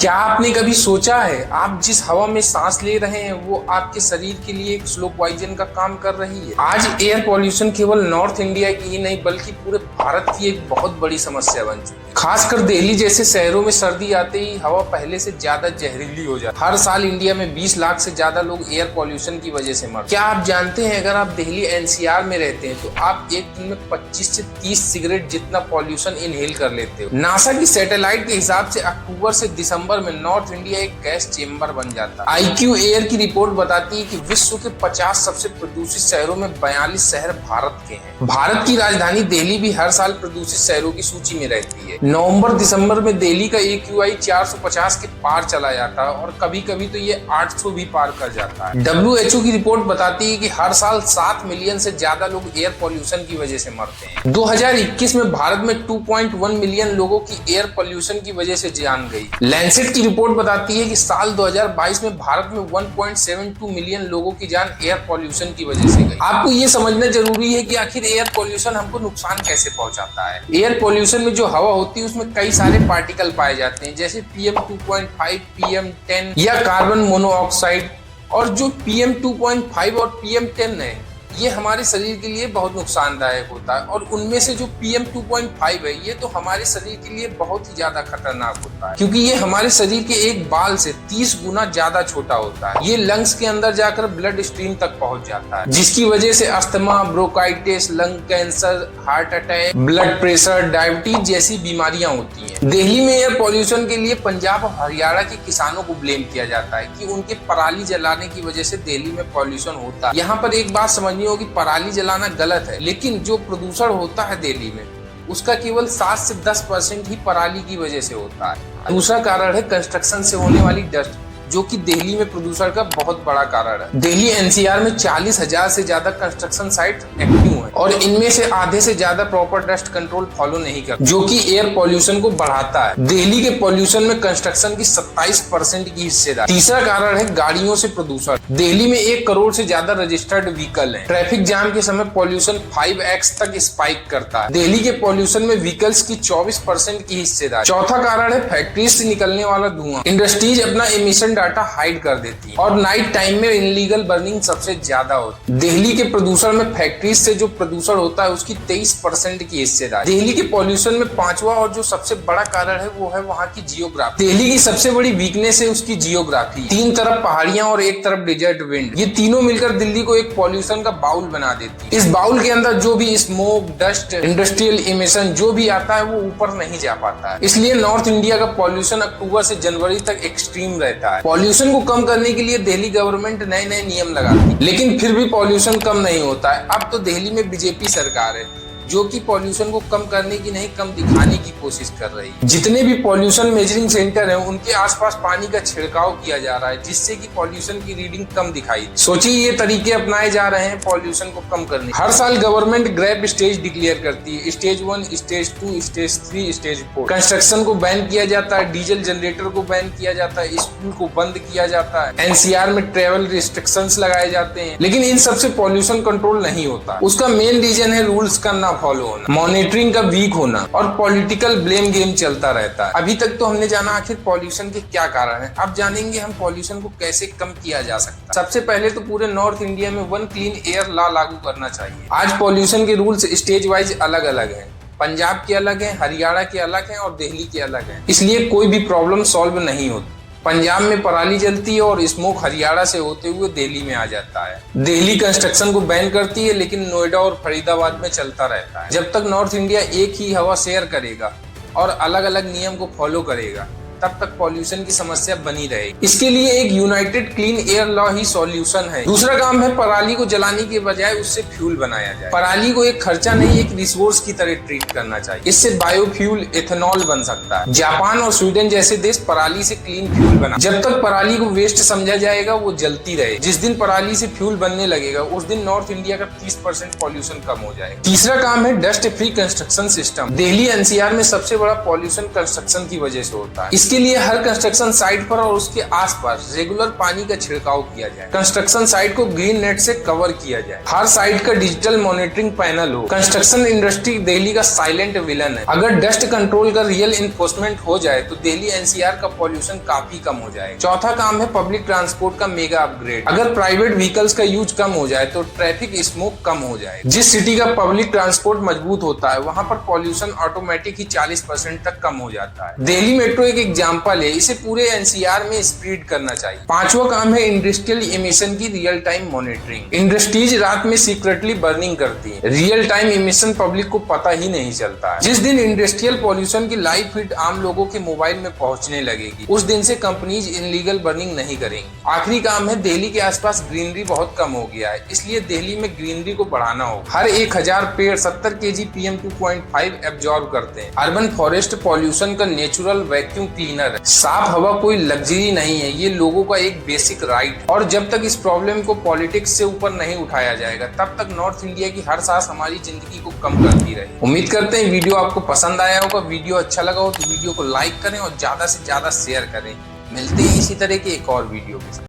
क्या आपने कभी सोचा है आप जिस हवा में सांस ले रहे हैं वो आपके शरीर के लिए एक स्लो पॉइजन का काम कर रही है। आज एयर पॉल्यूशन केवल नॉर्थ इंडिया की ही नहीं बल्कि पूरे भारत की एक बहुत बड़ी समस्या बन चुकी है। खासकर दिल्ली जैसे शहरों में सर्दी आते ही हवा पहले से ज्यादा जहरीली हो जाती है। हर साल इंडिया में 20 लाख से ज्यादा लोग एयर पॉल्यूशन की वजह से मरते हैं। क्या आप जानते हैं अगर आप दिल्ली एनसीआर में रहते हैं तो आप एक दिन में 25 से 30 सिगरेट जितना पॉल्यूशन इनहेल कर लेते हो। नासा की सैटेलाइट के हिसाब से अक्टूबर से दिसंबर में नॉर्थ इंडिया एक गैस चेंबर बन जाता है। IQ एयर की रिपोर्ट बताती है कि विश्व के 50 सबसे प्रदूषित शहरों में 42 शहर भारत के हैं। भारत की राजधानी दिल्ली भी हर साल प्रदूषित शहरों की सूची में रहती है। नवंबर दिसंबर में दिल्ली का AQI 450 के पार चला जाता है और कभी कभी तो ये 800 भी पार कर जाता है। WHO की रिपोर्ट बताती है कि हर साल 7 मिलियन से ज्यादा लोग एयर पॉल्यूशन की वजह से मरते हैं। 2021 में भारत में 2.1 मिलियन लोगों की एयर पॉल्यूशन की वजह से जान गई। लैंसेट की रिपोर्ट बताती है कि साल 2022 में भारत में 1.72 मिलियन लोगों की जान एयर पॉल्यूशन की वजह से गई। आपको ये समझना जरूरी है कि आखिर एयर पॉल्यूशन हमको नुकसान कैसे पहुंचाता है। एयर पॉल्यूशन में जो हवा होती है उसमें कई सारे पार्टिकल पाए जाते हैं जैसे PM2.5, PM10 या कार्बन मोनोऑक्साइड। और जो PM2.5 और PM10 है ये हमारे शरीर के लिए बहुत नुकसानदायक होता है और उनमें से जो PM2.5 है ये तो हमारे शरीर के लिए बहुत ही ज्यादा खतरनाक होता है क्योंकि ये हमारे शरीर के एक बाल से 30 गुना ज्यादा छोटा होता है। ये लंग्स के अंदर जाकर ब्लड स्ट्रीम तक पहुंच जाता है जिसकी वजह से asthma, bronchitis, lung cancer, heart attack, blood pressure, diabetes जैसी बीमारियां होती हैं। दिल्ली में एयर पॉल्यूशन के लिए पंजाब और हरियाणा के किसानों को ब्लेम किया जाता है कि उनके पराली जलाने की वजह से दिल्ली में पॉल्यूशन होता है। यहाँ पर एक बात समझनी होगी, पराली जलाना गलत है लेकिन जो प्रदूषण होता है दिल्ली में उसका केवल 7 से 10% ही पराली की वजह से होता है। दूसरा कारण है कंस्ट्रक्शन से होने वाली डस्ट जो कि दिल्ली में प्रदूषण का बहुत बड़ा कारण है। दिल्ली NCR में 40,000 से ज्यादा कंस्ट्रक्शन साइट एक्टिव है और इनमें से आधे से ज्यादा प्रॉपर डस्ट कंट्रोल फॉलो नहीं करते जो कि एयर पॉल्यूशन को बढ़ाता है। दिल्ली के पॉल्यूशन में कंस्ट्रक्शन की 27% की हिस्सेदारी। तीसरा कारण है गाड़ियों से प्रदूषण। दिल्ली में 1 करोड़ से ज्यादा रजिस्टर्ड व्हीकल है। ट्रैफिक जाम के समय पॉल्यूशन 5x तक स्पाइक करता है। दिल्ली के पॉल्यूशन में व्हीकल्स की 24% की हिस्सेदारी। चौथा कारण है फैक्ट्री से निकलने वाला धुआं। इंडस्ट्रीज अपना एमिशन डाटा हाइड कर देती है और नाइट टाइम में इनलीगल बर्निंग सबसे ज्यादा होती है। दिल्ली के प्रदूषण में फैक्ट्रीज से जो प्रदूषण होता है उसकी 23% की हिस्सेदारी। दिल्ली के पॉल्यूशन में 5वां और जो सबसे बड़ा कारण है वो है वहाँ की जियोग्राफी। दिल्ली की सबसे बड़ी वीकनेस है उसकी जियोग्राफी। 3 तरफ पहाड़ियां और एक तरफ डेजर्ट विंड, ये तीनों मिलकर दिल्ली को एक पॉल्यूशन का बाउल बना देती है। इस बाउल के अंदर जो भी स्मोक, डस्ट, इंडस्ट्रियल इमिशन जो भी आता है वो ऊपर नहीं जा पाता है। इसलिए नॉर्थ इंडिया का पॉल्यूशन अक्टूबर से जनवरी तक एक्सट्रीम रहता है। पॉल्यूशन को कम करने के लिए दिल्ली गवर्नमेंट नए नए नियम लगाती है लेकिन फिर भी पॉल्यूशन कम नहीं होता है। अब तो दिल्ली में बीजेपी सरकार है जो कि पॉल्यूशन को कम करने की नहीं कम दिखाने की कोशिश कर रही है। जितने भी पॉल्यूशन मेजरिंग सेंटर हैं उनके आसपास पानी का छिड़काव किया जा रहा है जिससे कि पॉल्यूशन की रीडिंग कम दिखाई। सोचिए ये तरीके अपनाए जा रहे हैं पॉल्यूशन को कम करने। हर साल गवर्नमेंट ग्रेप स्टेज डिक्लेयर करती है। Stage 1, stage 2, stage 3, stage 4। Construction को बैन किया जाता है, डीजल जनरेटर को बैन किया जाता है, स्कूल को बंद किया जाता है, NCR में ट्रेवल रिस्ट्रिक्शंस लगाए जाते हैं लेकिन इन सबसे पॉल्यूशन कंट्रोल नहीं होता। उसका मेन रीजन है रूल्स का ना फॉलो होना, मॉनिटरिंग का वीक होना और पॉलिटिकल ब्लेम गेम चलता रहता है। अभी तक तो हमने जाना आखिर पॉल्यूशन के क्या कारण है। अब जानेंगे हम पॉल्यूशन को कैसे कम किया जा सकता है। सबसे पहले तो पूरे नॉर्थ इंडिया में 1 क्लीन एयर लॉ लागू करना चाहिए। आज पॉल्यूशन के रूल्स स्टेज वाइज अलग अलग हैं। पंजाब के अलग हैं, हरियाणा के अलग हैं और दिल्ली के अलग हैं, इसलिए कोई भी प्रॉब्लम सॉल्व नहीं होती। पंजाब में पराली जलती है और स्मोक हरियाणा से होते हुए दिल्ली में आ जाता है। दिल्ली कंस्ट्रक्शन को बैन करती है लेकिन नोएडा और फरीदाबाद में चलता रहता है। जब तक नॉर्थ इंडिया एक ही हवा शेयर करेगा और अलग अलग नियम को फॉलो करेगा तब तक पॉल्यूशन की समस्या बनी रहेगी। इसके लिए एक यूनाइटेड क्लीन एयर लॉ ही सॉल्यूशन है। दूसरा काम है पराली को जलाने के बजाय उससे फ्यूल बनाया जाए। पराली को एक खर्चा नहीं एक रिसोर्स की तरह ट्रीट करना चाहिए। इससे बायोफ्यूल, एथेनॉल बन सकता है। जापान और स्वीडन जैसे देश पराली से क्लीन फ्यूल बना। जब तक पराली को वेस्ट समझा जाएगा वो जलती रहे। जिस दिन पराली से फ्यूल बनने लगेगा उस दिन नॉर्थ इंडिया का 30% पॉल्यूशन कम हो जाएगा। तीसरा काम है dust free construction system. Delhi NCR में सबसे बड़ा पॉल्यूशन कंस्ट्रक्शन की वजह से होता है। इसके लिए हर कंस्ट्रक्शन साइट पर और उसके आसपास रेगुलर पानी का छिड़काव किया जाए। कंस्ट्रक्शन साइट को ग्रीन नेट से कवर किया जाए। हर साइट का डिजिटल मॉनिटरिंग पैनल हो। कंस्ट्रक्शन इंडस्ट्री दिल्ली का साइलेंट विलन है। अगर डस्ट कंट्रोल का रियल इन्फोर्समेंट हो जाए तो दिल्ली एनसीआर का पॉल्यूशन काफी कम हो जाए। चौथा काम है पब्लिक ट्रांसपोर्ट का मेगा अपग्रेड। अगर प्राइवेट व्हीकल्स का यूज कम हो जाए तो ट्रैफिक स्मोक कम हो जाए। जिस सिटी का पब्लिक ट्रांसपोर्ट मजबूत होता है वहां पर पॉल्यूशन ऑटोमेटिक ही 40% तक कम हो जाता है। दिल्ली मेट्रो एक एग्जाम्पल है, इसे पूरे एनसीआर में स्प्रेड करना चाहिए। पांचवा काम है इंडस्ट्रियल इमिशन की रियल टाइम मॉनिटरिंग। इंडस्ट्रीज रात में सीक्रेटली बर्निंग करती है। रियल टाइम इमिशन पब्लिक को पता ही नहीं चलता है। जिस दिन इंडस्ट्रियल पॉल्यूशन की लाइव फीड आम लोगों के मोबाइल में पहुंचने लगेगी उस दिन से कंपनीज इनलीगल बर्निंग नहीं करेंगी। आखिरी काम है दिल्ली के आसपास ग्रीनरी बहुत कम हो गया है, इसलिए दिल्ली में ग्रीनरी को बढ़ाना होगा। हर 1000 पेड़ 70 kg PM 2.5 एब्जॉर्ब करते हैं। अर्बन फॉरेस्ट पॉल्यूशन का नेचुरल वैक्यूम क्लीनर है। साफ हवा कोई लग्जरी नहीं है, ये लोगों का एक बेसिक राइट है। और जब तक इस प्रॉब्लम को पॉलिटिक्स से ऊपर नहीं उठाया जाएगा तब तक नॉर्थ इंडिया की हर सांस हमारी जिंदगी को कम करती रहेगी। उम्मीद करते हैं वीडियो आपको पसंद आया होगा। वीडियो अच्छा लगा हो तो वीडियो को लाइक करें और ज्यादा से ज्यादा शेयर करें। मिलते हैं इसी तरह के एक और वीडियो के साथ।